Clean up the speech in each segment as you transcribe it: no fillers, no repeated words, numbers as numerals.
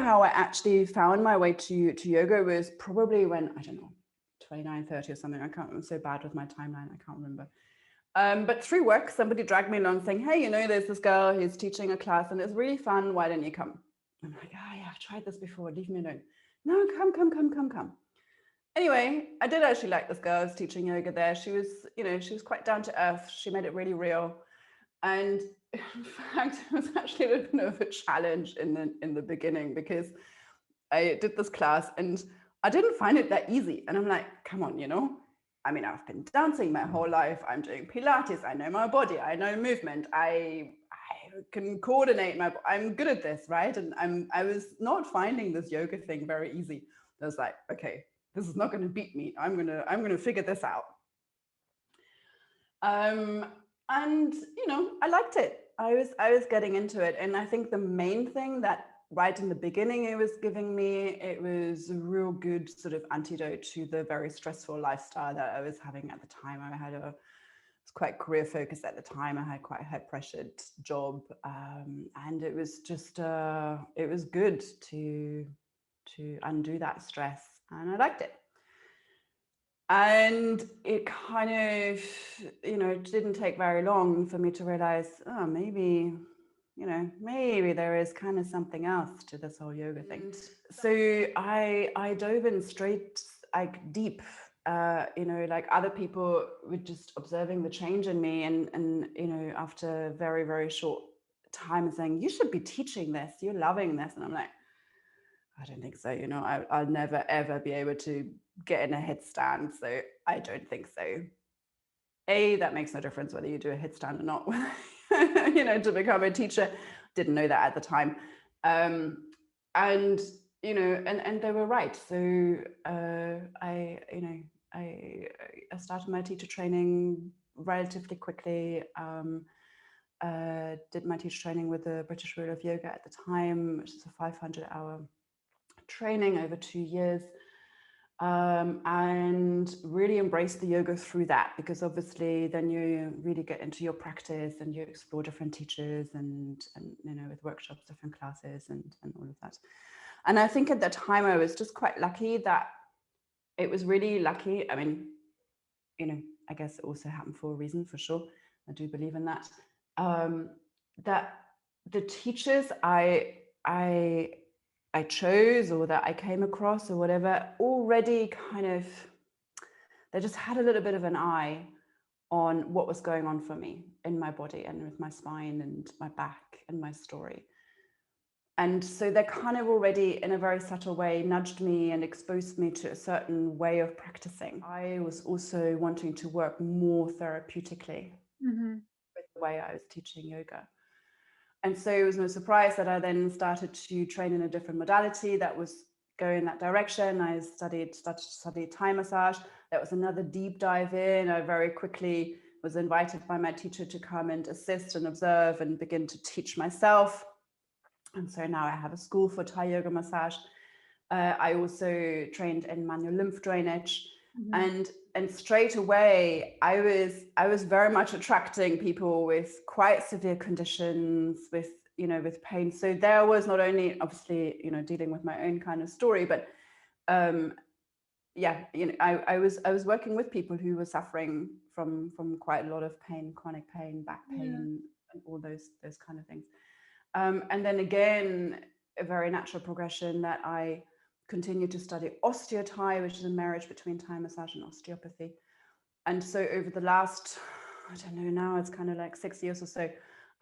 how I actually found my way to yoga was probably when, I don't know, 29, 30 or something. I can't, I'm so bad with my timeline. I can't remember. But through work, somebody dragged me along saying, hey, you know, there's this girl who's teaching a class and it's really fun. Why don't you come? I'm like, oh yeah, I've tried this before. Leave me alone. No, come. Anyway, I did actually like this girl who's teaching yoga there. She was, you know, she was quite down to earth. She made it really real. And in fact, it was actually a little bit of a challenge in the beginning, because I did this class and I didn't find it that easy. And I'm like, come on, you know, I mean, I've been dancing my whole life. I'm doing Pilates. I know my body. I know movement. I can coordinate I'm good at this, right? And I was not finding this yoga thing very easy. I was like, okay, this is not going to beat me. I'm gonna figure this out. And you know, I liked it. I was getting into it, and I think the main thing that right in the beginning it was giving me, it was a real good sort of antidote to the very stressful lifestyle that I was having at the time. I was quite career focused at the time. I had quite a high pressured job, and it was just it was good to undo that stress, and I liked it. And it kind of, you know, it didn't take very long for me to realize, oh, maybe, you know, maybe there is kind of something else to this whole yoga thing. So I dove in straight, like deep, you know, like other people were just observing the change in me, and you know, after a very, very short time saying, you should be teaching this, you're loving this. And I'm like, I don't think so. You know, I'll never, ever be able to get in a headstand. So I don't think so. That makes no difference whether you do a headstand or not, you know, to become a teacher. Didn't know that at the time. And, you know, and they were right. So I started my teacher training relatively quickly. Did my teacher training with the British School of Yoga at the time, which is a 500-hour training over 2 years, and really embrace the yoga through that, because obviously then you really get into your practice and you explore different teachers and you know, with workshops, different classes and all of that. And I think at that time I was just quite lucky that it was really lucky. I mean, you know, I guess it also happened for a reason, for sure. I do believe in that. That the teachers I chose, or that I came across, or whatever, already kind of, they just had a little bit of an eye on what was going on for me in my body and with my spine and my back and my story. And so they kind of already, in a very subtle way, nudged me and exposed me to a certain way of practicing. I was also wanting to work more therapeutically with the way I was teaching yoga. And so it was no surprise that I then started to train in a different modality that was going in that direction. I started to study Thai massage. That was another deep dive in. I very quickly was invited by my teacher to come and assist and observe and begin to teach myself. And so now I have a school for Thai yoga massage. I also trained in manual lymph drainage. And straight away, I was very much attracting people with quite severe conditions, with, you know, with pain. So there was not only obviously, you know, dealing with my own kind of story, but yeah, you know, I was working with people who were suffering from quite a lot of pain, chronic pain, back pain, and all those kind of things. And then again, a very natural progression that I continued to study osteothai, which is a marriage between Thai massage and osteopathy. And so over the last, I don't know, now it's kind of like 6 years or so,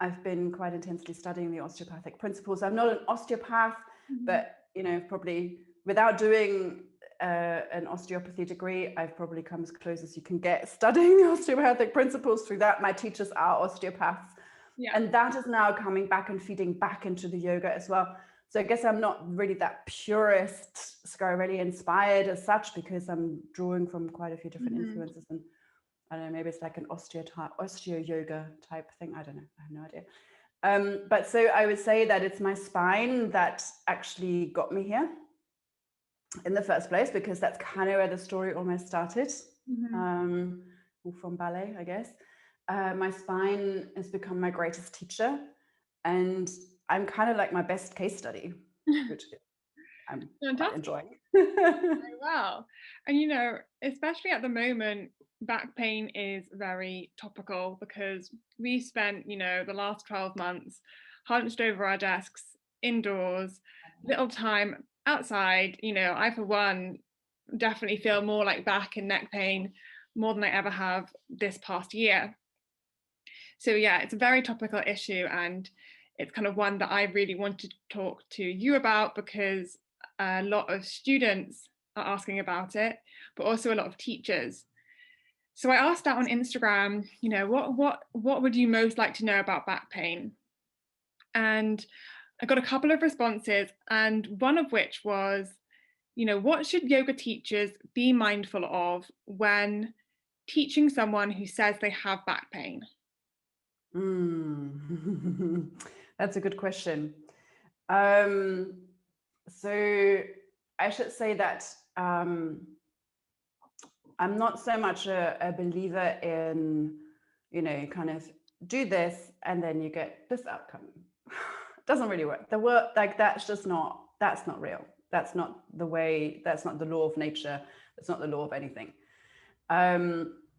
I've been quite intensely studying the osteopathic principles. I'm not an osteopath, but, you know, probably without doing an osteopathy degree, I've probably come as close as you can get studying the osteopathic principles. Through that, my teachers are osteopaths. Yeah. And that is now coming back and feeding back into the yoga as well. So I guess I'm not really that purist, Scarelli inspired as such, because I'm drawing from quite a few different influences. And I don't know, maybe it's like an osteo yoga type thing. I don't know. I have no idea. But so I would say that it's my spine that actually got me here in the first place, because that's kind of where the story almost started, from ballet, I guess. My spine has become my greatest teacher, and I'm kind of like my best case study, which I'm quite Fantastic. enjoying. Very well. And especially at the moment, back pain is very topical because we spent, the last 12 months hunched over our desks indoors, little time outside. I, for one, definitely feel more like back and neck pain more than I ever have this past year. So yeah, it's a very topical issue, and it's kind of one that I really wanted to talk to you about because a lot of students are asking about it, but also a lot of teachers. So I asked out on Instagram, what would you most like to know about back pain? And I got a couple of responses, and one of which was, what should yoga teachers be mindful of when teaching someone who says they have back pain? That's a good question. So I should say that I'm not so much a believer in, kind of do this and then you get this outcome. It doesn't really work. The work, like, that's not real. That's not the way, that's not the law of nature. That's not the law of anything.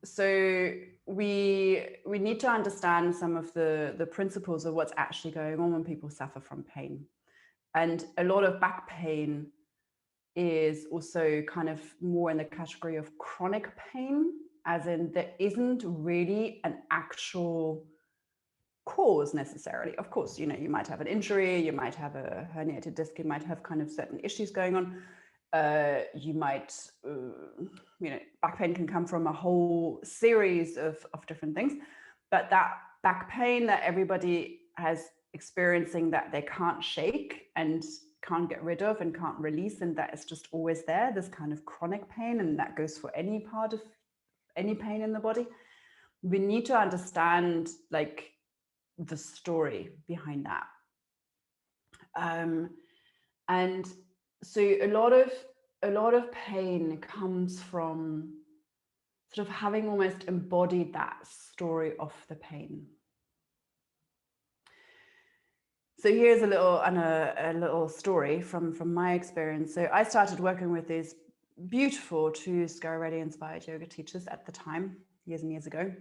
So we need to understand some of the principles of what's actually going on when people suffer from pain. And a lot of back pain is also kind of more in the category of chronic pain, as in there isn't really an actual cause necessarily. Of course, you might have an injury, you might have a herniated disc, you might have kind of certain issues going on. You might, back pain can come from a whole series of different things, but that back pain that everybody has experiencing that they can't shake and can't get rid of and can't release, and that is just always there, this kind of chronic pain, and that goes for any part of any pain in the body. We need to understand like the story behind that. And so a lot of pain comes from sort of having almost embodied that story of the pain. So here's a little story from my experience. So I started working with these beautiful two Scoliosis inspired yoga teachers at the time, years and years ago.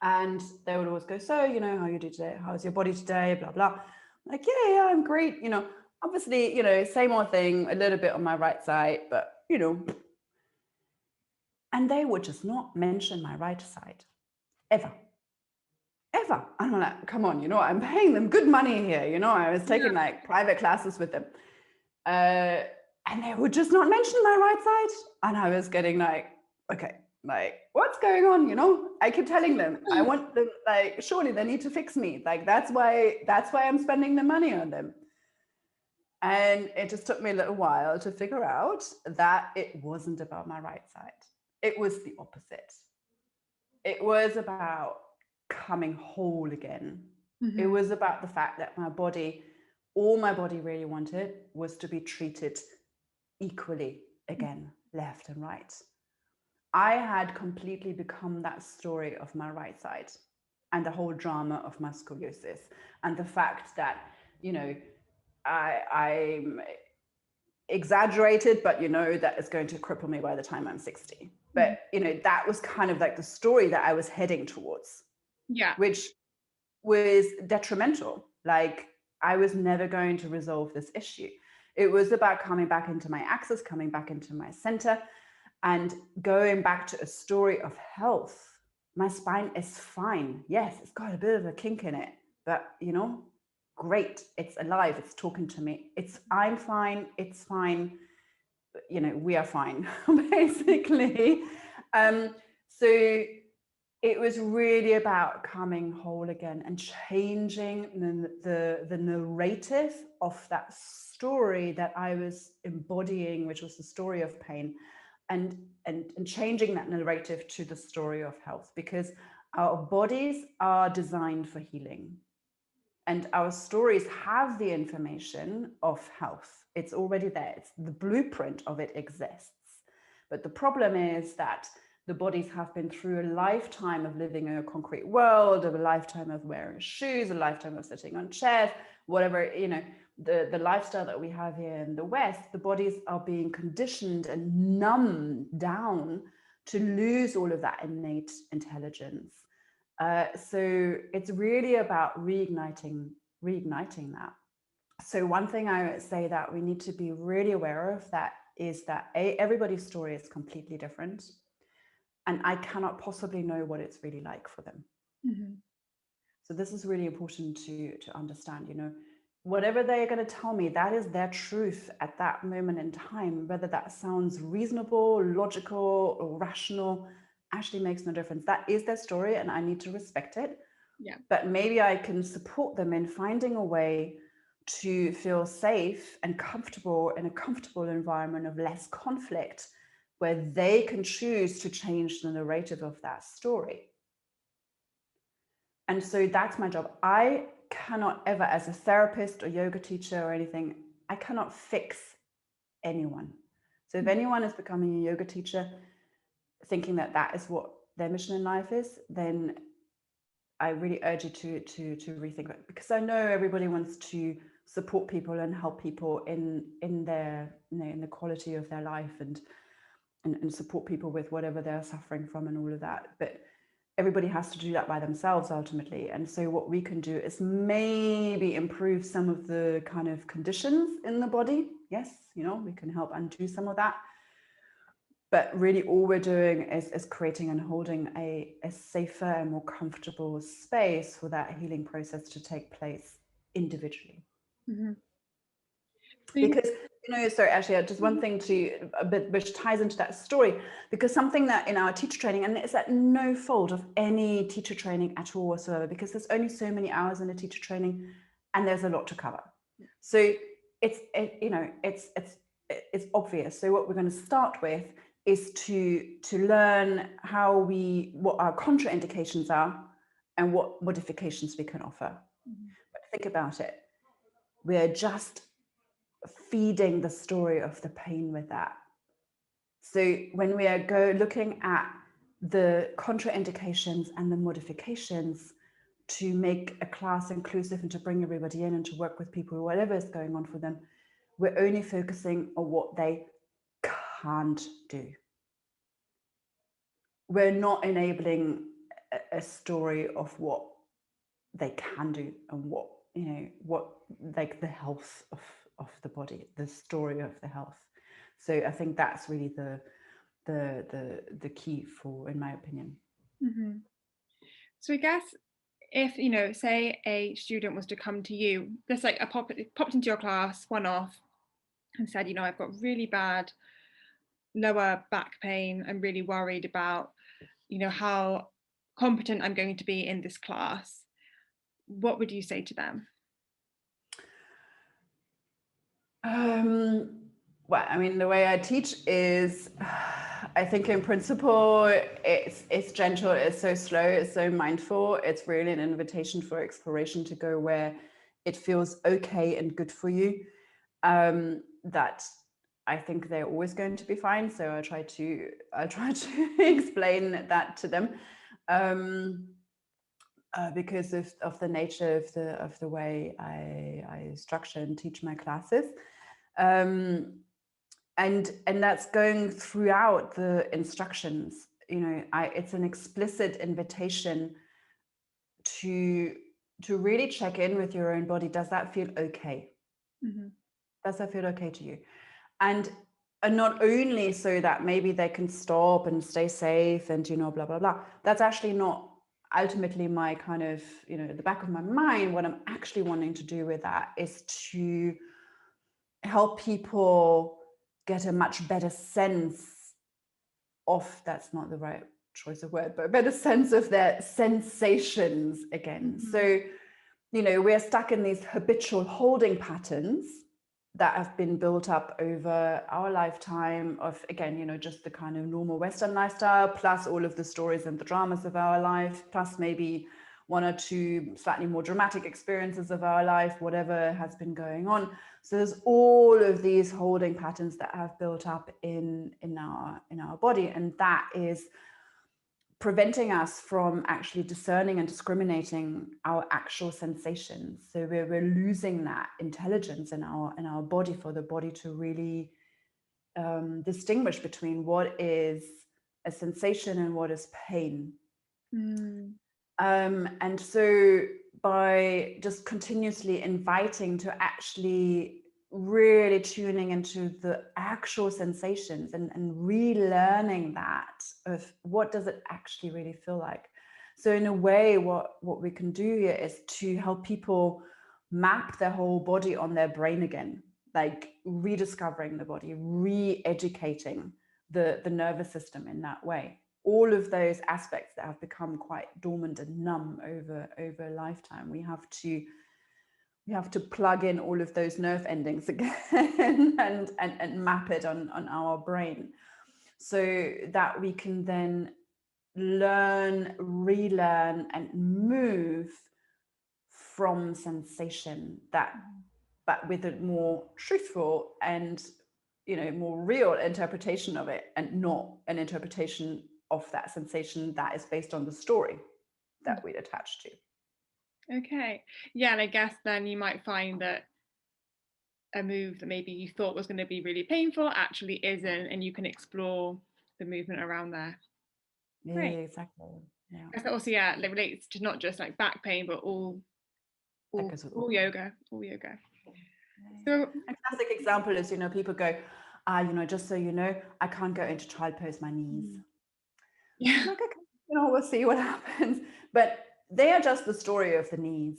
And they would always go, so, how you do today? How's your body today? Blah, blah. I'm like, yeah, I'm great. Obviously, same old thing, a little bit on my right side, but, and they would just not mention my right side, ever. And I'm like, come on, I'm paying them good money here. I was taking like private classes with them. And they would just not mention my right side. And I was getting like, okay, like, what's going on? I keep telling them, I want them, like, surely they need to fix me. Like, that's why I'm spending the money on them. And it just took me a little while to figure out that it wasn't about my right side. It was the opposite. It was about coming whole again. Mm-hmm. It was about the fact that all my body really wanted was to be treated equally again, left and right. I had completely become that story of my right side and the whole drama of my scoliosis, and the fact that, I'm exaggerated, but that is going to cripple me by the time I'm 60. But that was kind of like the story that I was heading towards. Yeah. Which was detrimental. Like, I was never going to resolve this issue. It was about coming back into my axis, coming back into my center, and going back to a story of health. My spine is fine. Yes, it's got a bit of a kink in it, but great. It's alive. It's talking to me. I'm fine. It's fine. We are fine, basically. So it was really about coming whole again and changing the narrative of that story that I was embodying, which was the story of pain, and changing that narrative to the story of health, because our bodies are designed for healing. And our stories have the information of health. It's already there. It's the blueprint of it exists. But the problem is that the bodies have been through a lifetime of living in a concrete world, of a lifetime of wearing shoes, a lifetime of sitting on chairs, whatever, the lifestyle that we have here in the West, the bodies are being conditioned and numbed down to lose all of that innate intelligence. So it's really about reigniting that. So one thing I would say that we need to be really aware of that is that everybody's story is completely different, and I cannot possibly know what it's really like for them. Mm-hmm. So this is really important to understand, you know, whatever they're going to tell me, that is their truth at that moment in time. Whether that sounds reasonable, logical, or rational actually makes no difference. That is their story, and I need to respect it. Yeah. But maybe I can support them in finding a way to feel safe and comfortable in a comfortable environment of less conflict, where they can choose to change the narrative of that story. And so that's my job. I cannot ever, as a therapist or yoga teacher or anything, I cannot fix anyone. So if anyone is becoming a yoga teacher thinking that that is what their mission in life is, then I really urge you to rethink it, because I know everybody wants to support people and help people in their, you know, in the quality of their life, and support people with whatever they're suffering from and all of that. But everybody has to do that by themselves ultimately. And so what we can do is maybe improve some of the kind of conditions in the body. Yes, you know, we can help undo some of that. But really all we're doing is creating and holding a safer and more comfortable space for that healing process to take place individually. Mm-hmm. Because, you know, sorry, actually, just one thing to a bit which ties into that story, because something that in our teacher training, and it's at no fault of any teacher training at all whatsoever, because there's only so many hours in a teacher training and there's a lot to cover. So it's obvious. So what we're going to start with is to learn what our contraindications are and what modifications we can offer. But think about it. We're just feeding the story of the pain with that. So when we are looking at the contraindications and the modifications to make a class inclusive and to bring everybody in and to work with people, whatever is going on for them, we're only focusing on what they can't do. We're not enabling a story of what they can do and what, you know, what, like the health of the body, the story of the health. So I think that's really the key for, in my opinion. Mm-hmm. So I guess if, you know, say a student was to come to you, just like popped into your class one off and said, you know, I've got really bad lower back pain, I'm really worried about, you know, how competent I'm going to be in this class, what would you say to them? Well, I mean, the way I teach is, I think in principle, it's gentle, it's so slow, it's so mindful. It's really an invitation for exploration to go where it feels okay and good for you. That I think they're always going to be fine. So I try to explain that to them, because of the nature of the way I structure and teach my classes. And that's going throughout the instructions. You know, it's an explicit invitation to really check in with your own body. Does that feel okay? Mm-hmm. Does that feel okay to you? And not only so that maybe they can stop and stay safe and, you know, blah, blah, blah. That's actually not ultimately my kind of, you know, at the back of my mind. What I'm actually wanting to do with that is to help people get a much better sense of, that's not the right choice of word, but a better sense of their sensations again. Mm-hmm. So, you know, we're stuck in these habitual holding patterns that have been built up over our lifetime of, again, you know, just the kind of normal Western lifestyle, plus all of the stories and the dramas of our life, plus maybe one or two slightly more dramatic experiences of our life, whatever has been going on. So there's all of these holding patterns that have built up in our body, and that is preventing us from actually discerning and discriminating our actual sensations. So we're losing that intelligence in our body, for the body to really distinguish between what is a sensation and what is pain. And so by just continuously inviting to actually really tuning into the actual sensations and relearning that of what does it actually really feel like. So in a way, what we can do here is to help people map their whole body on their brain again, like rediscovering the body, re-educating the nervous system in that way. All of those aspects that have become quite dormant and numb over a lifetime, we have to plug in all of those nerve endings again and map it on our brain, so that we can then learn, relearn, and move from sensation, but with a more truthful and more real interpretation of it, and not an interpretation of that sensation that is based on the story that we'd attach to. Okay. Yeah, and I guess then you might find that a move that maybe you thought was going to be really painful actually isn't, and you can explore the movement around there. Great. Yeah, exactly. Yeah. I guess also, yeah, it relates to not just like back pain, but all yoga. So a classic example is, people go, just so you know, I can't go into child pose, my knees. Yeah. Like, okay, we'll see what happens. But they are just the story of the knees.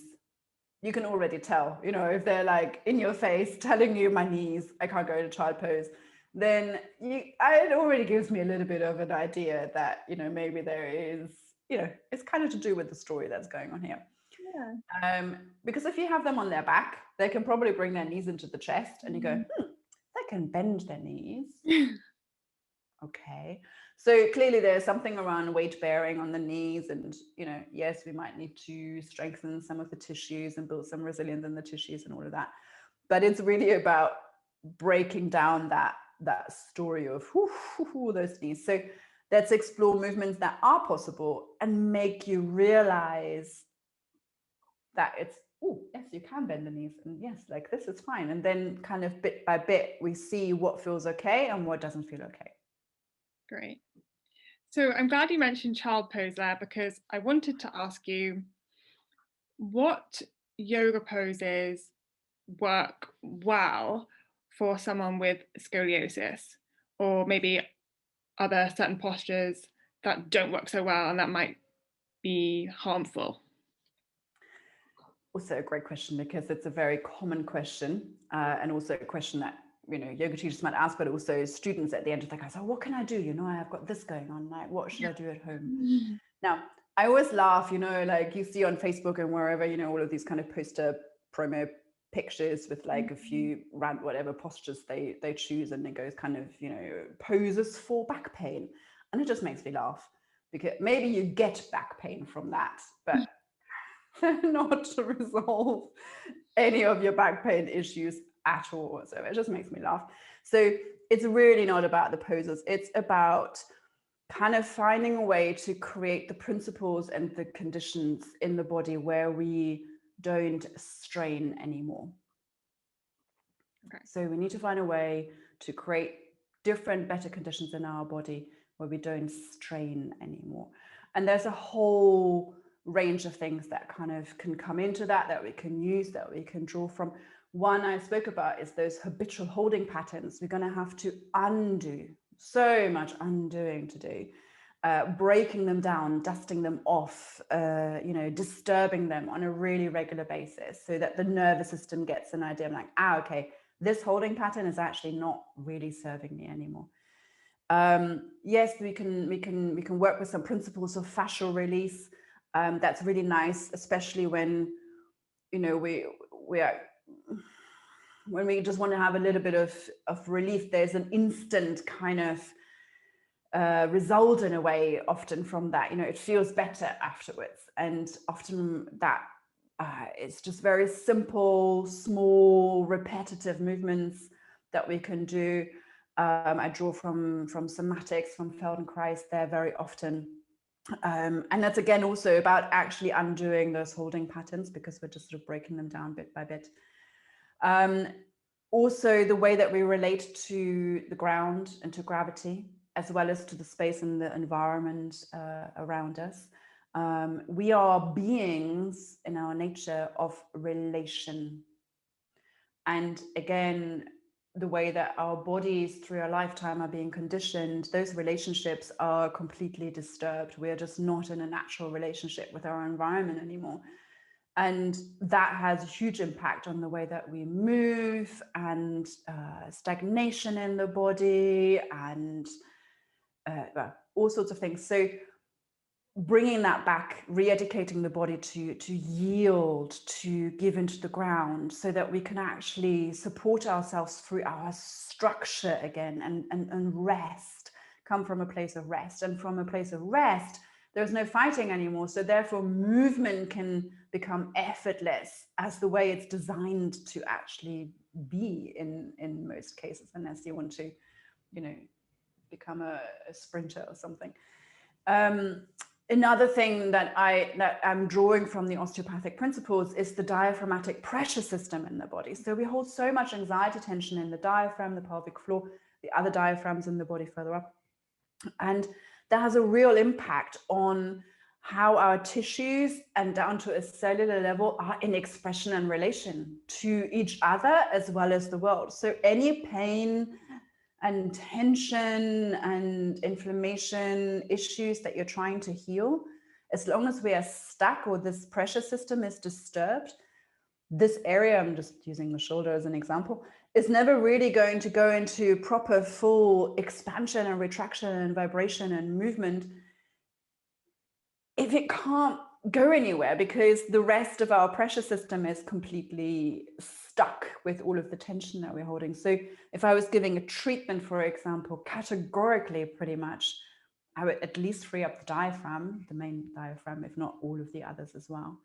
You can already tell, if they're like in your face telling you my knees, I can't go into child pose, then it already gives me a little bit of an idea that, maybe there is, it's kind of to do with the story that's going on here. Yeah. Because if you have them on their back, they can probably bring their knees into the chest, and you go, they can bend their knees. Okay. So clearly there's something around weight bearing on the knees, and, yes, we might need to strengthen some of the tissues and build some resilience in the tissues and all of that. But it's really about breaking down that story of those knees. So let's explore movements that are possible and make you realize that it's, yes, you can bend the knees, and yes, like this is fine. And then kind of bit by bit, we see what feels okay and what doesn't feel okay. Great. So I'm glad you mentioned child pose there, because I wanted to ask you, what yoga poses work well for someone with scoliosis, or maybe other certain postures that don't work so well and that might be harmful? Also a great question, because it's a very common question, and also a question that yoga teachers might ask, but also students at the end of the class, oh, what can I do? I've got this going on, like what should I do at home? Now, I always laugh, like you see on Facebook and wherever, all of these kind of poster promo pictures with like a few random whatever postures they choose, and it goes kind of, poses for back pain. And it just makes me laugh, because maybe you get back pain from that, but not to resolve any of your back pain issues at all. So it just makes me laugh. So it's really not about the poses. It's about kind of finding a way to create the principles and the conditions in the body where we don't strain anymore. Okay. So we need to find a way to create different, better conditions in our body where we don't strain anymore. And there's a whole range of things that kind of can come into that we can use, that we can draw from. One I spoke about is those habitual holding patterns. We're going to have to undo, so much undoing to do, breaking them down, dusting them off, disturbing them on a really regular basis, so that the nervous system gets an idea. I'm like, okay, this holding pattern is actually not really serving me anymore. Yes, we can work with some principles of fascial release. That's really nice, especially when when we just want to have a little bit of relief. There's an instant kind of result in a way, often from that. It feels better afterwards, and often that it's just very simple, small, repetitive movements that we can do. I draw from somatics, from Feldenkrais. They're very often And that's again also about actually undoing those holding patterns, because we're just sort of breaking them down bit by bit. Also, the way that we relate to the ground and to gravity, as well as to the space and the environment around us. We are beings in our nature of relation. And again, the way that our bodies through our lifetime are being conditioned, those relationships are completely disturbed. We are just not in a natural relationship with our environment anymore. And that has a huge impact on the way that we move, and stagnation in the body, and all sorts of things. So bringing that back, re-educating the body to yield, to give into the ground, so that we can actually support ourselves through our structure again, and rest, come from a place of rest. And from a place of rest, there's no fighting anymore. So therefore movement can become effortless, as the way it's designed to actually be in most cases, unless you want to, become a sprinter or something. Another thing that I'm drawing from the osteopathic principles is the diaphragmatic pressure system in the body. So we hold so much anxiety tension in the diaphragm, the pelvic floor, the other diaphragms in the body further up. And that has a real impact on how our tissues, and down to a cellular level, are in expression and relation to each other as well as the world. So any pain and tension and inflammation issues that you're trying to heal, as long as we are stuck or this pressure system is disturbed, this area, I'm just using the shoulder as an example, is never really going to go into proper full expansion and retraction and vibration and movement if it can't go anywhere, because the rest of our pressure system is completely stuck with all of the tension that we're holding. So if I was giving a treatment, for example, categorically, pretty much, I would at least free up the diaphragm, the main diaphragm, if not all of the others as well.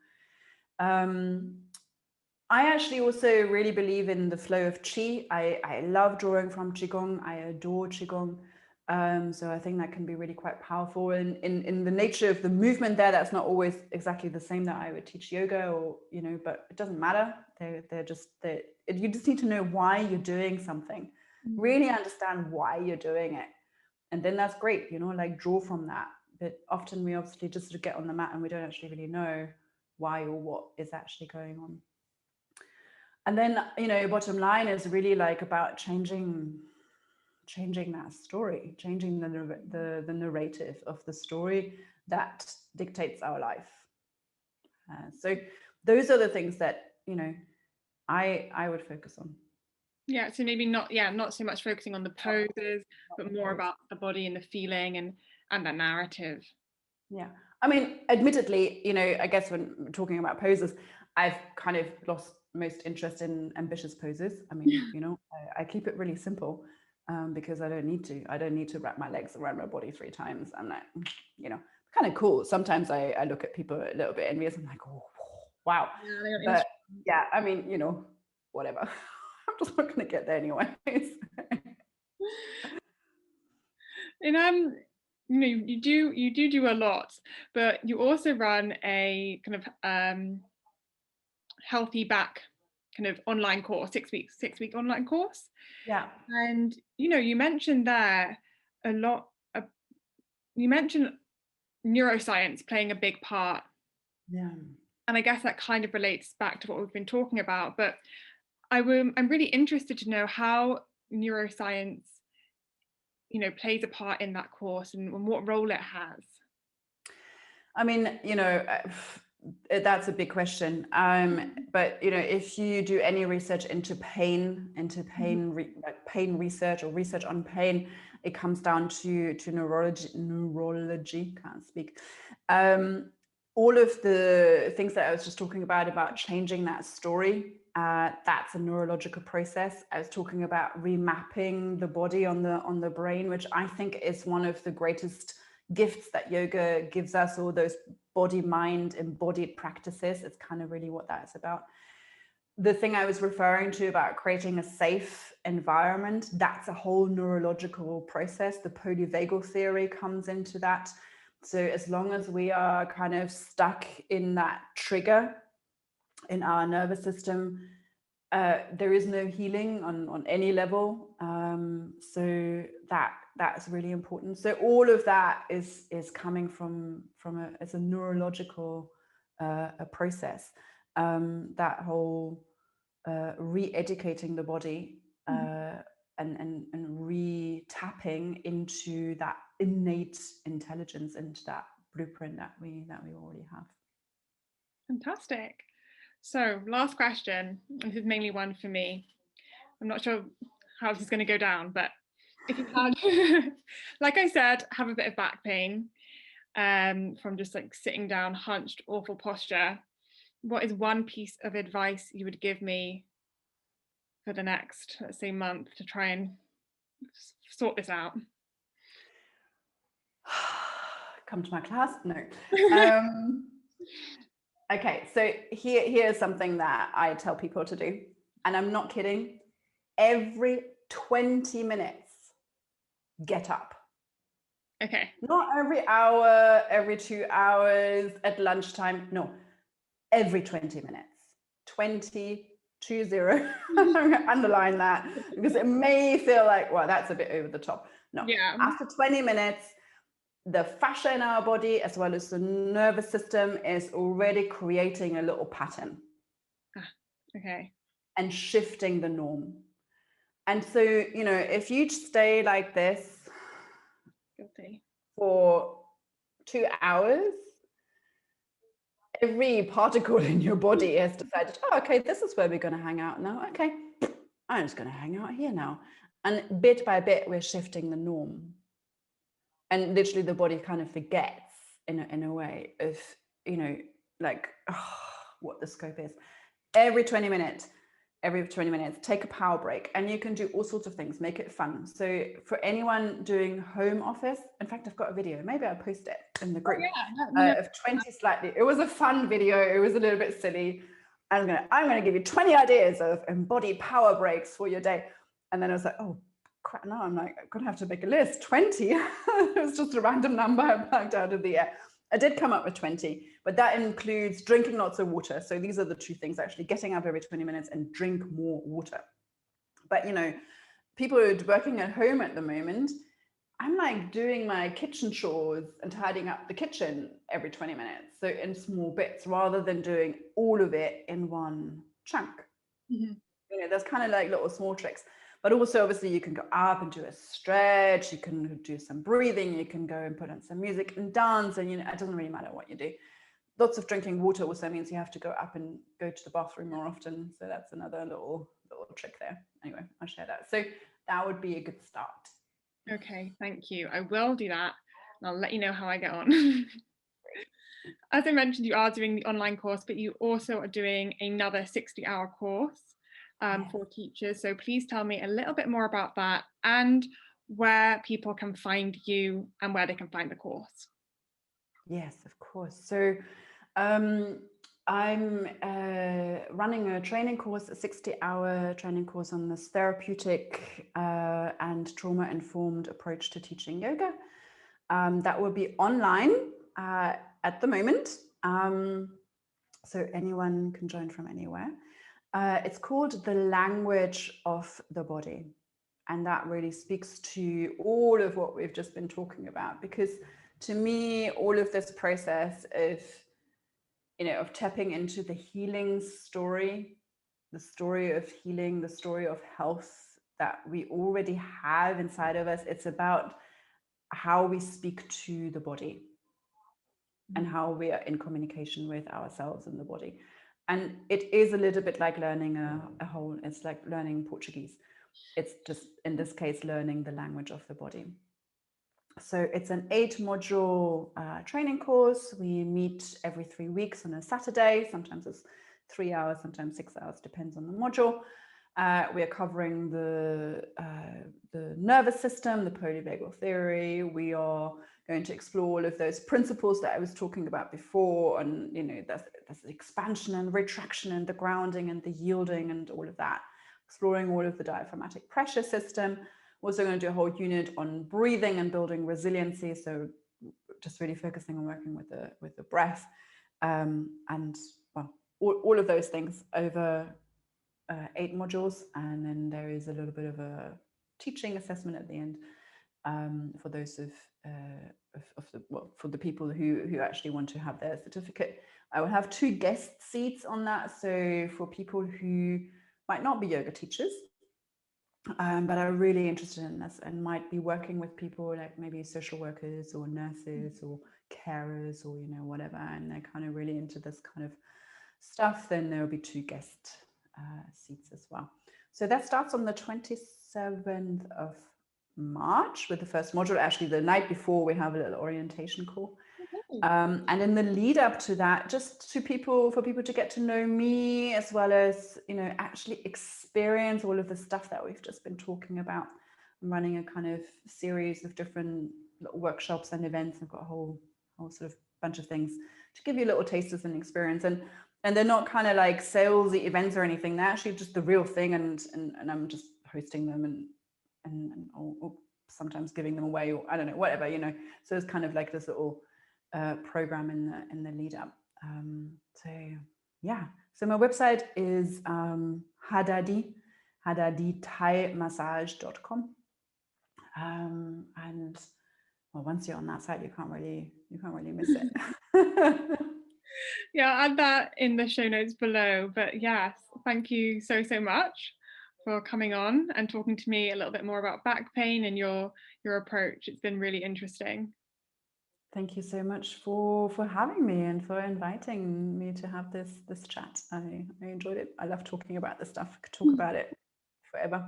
I actually also really believe in the flow of qi. I love drawing from qigong. I adore qigong. So I think that can be really quite powerful. And in the nature of the movement there, that's not always exactly the same that I would teach yoga, or, but it doesn't matter. You just need to know why you're doing something, really understand why you're doing it. And then that's great, like draw from that. But often we obviously just sort of get on the mat and we don't actually really know why or what is actually going on. And then, bottom line is really like about changing that story, changing the narrative of the story that dictates our life. So those are the things that, I would focus on. Yeah, so maybe not so much focusing on the poses, but more about the body and the feeling and the narrative. Yeah. I mean, admittedly, I guess when we're talking about poses, I've kind of lost most interest in ambitious poses. I mean, I keep it really simple, because I don't need to wrap my legs around my body 3 times. I'm like, kind of cool. Sometimes I look at people a little bit envious. I'm like, oh, wow. But yeah, I mean, whatever. I'm just not going to get there anyways. And you do a lot, but you also run a kind of healthy back kind of online course, 6-week online course. Yeah. And you mentioned there a lot of, you mentioned neuroscience playing a big part. Yeah. And I guess that kind of relates back to what we've been talking about, but I'm really interested to know how neuroscience plays a part in that course, and what role it has. I mean, that's a big question. But if you do any research into pain, pain research or research on pain, it comes down to neurology. Can't speak. All of the things that I was just talking about changing that story, that's a neurological process. I was talking about remapping the body on the brain, which I think is one of the greatest gifts that yoga gives us, all those body, mind, embodied practices. It's kind of really what that's about. The thing I was referring to about creating a safe environment, that's a whole neurological process. The polyvagal theory comes into that. So as long as we are kind of stuck in that trigger in our nervous system, there is no healing on any level. So that's really important. So all of that is coming from as a neurological a process. That whole re-educating the body and re-tapping into that innate intelligence, into that blueprint that we already have. Fantastic. So last question, this is mainly one for me. I'm not sure how this is going to go down, but if you had, like I said, have a bit of back pain from just like sitting down, hunched, awful posture, what is one piece of advice you would give me for the next, let's say, month to try and sort this out? Come to my class? No. Okay, so here's something that I tell people to do, and I'm not kidding. Every 20 minutes, get up. Okay. Not every hour, every 2 hours, at lunchtime. No, every 20 minutes. 20, 20. I'm going to underline that because it may feel like, well, that's a bit over the top. No, yeah. After 20 minutes, the fascia in our body, as well as the nervous system, is already creating a little pattern. Okay. And shifting the norm. And so, you know, if you stay like this for 2 hours, every particle in your body has decided, oh, okay, this is where we're going to hang out now. Okay, I'm just going to hang out here now. And bit by bit, we're shifting the norm. And literally the body kind of forgets in a way of, you know, like what the scope is. Every 20 minutes, take a power break, and you can do all sorts of things, make it fun. So for anyone doing home office, in fact, I've got a video, maybe I'll post it in the group, of 20 slightly, it was a fun video, it was a little bit silly. I'm gonna give you 20 ideas of embodied power breaks for your day. And then I was like, oh crap, now I'm like, I'm gonna have to make a list. 20. It was just a random number I plucked out of the air. I did come up with 20, but that includes drinking lots of water. So these are the two things, actually: getting up every 20 minutes and drink more water. But, you know, people who are working at home at the moment, I'm like doing my kitchen chores and tidying up the kitchen every 20 minutes. So in small bits, rather than doing all of it in one chunk. You know, there's kind of like little small tricks. But also, obviously, you can go up and do a stretch, you can do some breathing, you can go and put on some music and dance, and, you know, it doesn't really matter what you do. Lots of drinking water also means you have to go up and go to the bathroom more often. So that's another little trick there. Anyway, I'll share that. So that would be a good start. Okay, thank you. I will do that, and I'll let you know how I get on. As I mentioned, you are doing the online course, but you also are doing another 60-hour course for teachers. So please tell me a little bit more about that and where people can find you and where they can find the course. Yes, of course. So I'm running a training course, a 60-hour training course on this therapeutic and trauma-informed approach to teaching yoga. That will be online at the moment. So anyone can join from anywhere. It's called The Language of the Body. And that really speaks to all of what we've just been talking about, because to me, all of this process of, you know, of tapping into the healing story, the story of healing, the story of health that we already have inside of us. It's about how we speak to the body and how we are in communication with ourselves and the body. And it is a little bit like learning a whole, it's like learning Portuguese. It's just, in this case, learning the language of the body. So it's an 8-module training course. We meet every 3 weeks on a Saturday. Sometimes it's 3 hours, sometimes 6 hours, depends on the module. We are covering the nervous system, the polyvagal theory. We are going to explore all of those principles that I was talking about before, and, you know, there's the expansion and retraction and the grounding and the yielding and all of that. Exploring all of the diaphragmatic pressure system. We're also going to do a whole unit on breathing and building resiliency, so just really focusing on working with the breath, and well, all of those things over 8 modules, and then there is a little bit of a teaching assessment at the end, for those for the people who actually want to have their certificate. I will have 2 guest seats on that, so for people who might not be yoga teachers, but are really interested in this and might be working with people like maybe social workers or nurses or carers or whatever, and they're kind of really into this kind of stuff, then there will be 2 guest seats as well. So that starts on the 27th of March with the first module. Actually, the night before we have a little orientation call. And in the lead up to that, just for people to get to know me, as well as actually experience all of the stuff that we've just been talking about. I'm running a kind of series of different little workshops and events. I've got a whole sort of bunch of things to give you little tasters and experience, and they're not kind of like salesy events or anything. They're actually just the real thing, and I'm just hosting them and or sometimes giving them away, or I don't know, whatever, so it's kind of like this little program in the lead up. So yeah, so my website is hadadithaimassage.com, and well, once you're on that site, you can't really miss it. Yeah, I'll add that in the show notes below. But yes, thank you so much for coming on and talking to me a little bit more about back pain and your approach. It's been really interesting. Thank you so much for having me and for inviting me to have this chat. I enjoyed it. I love talking about this stuff. I could talk about it forever.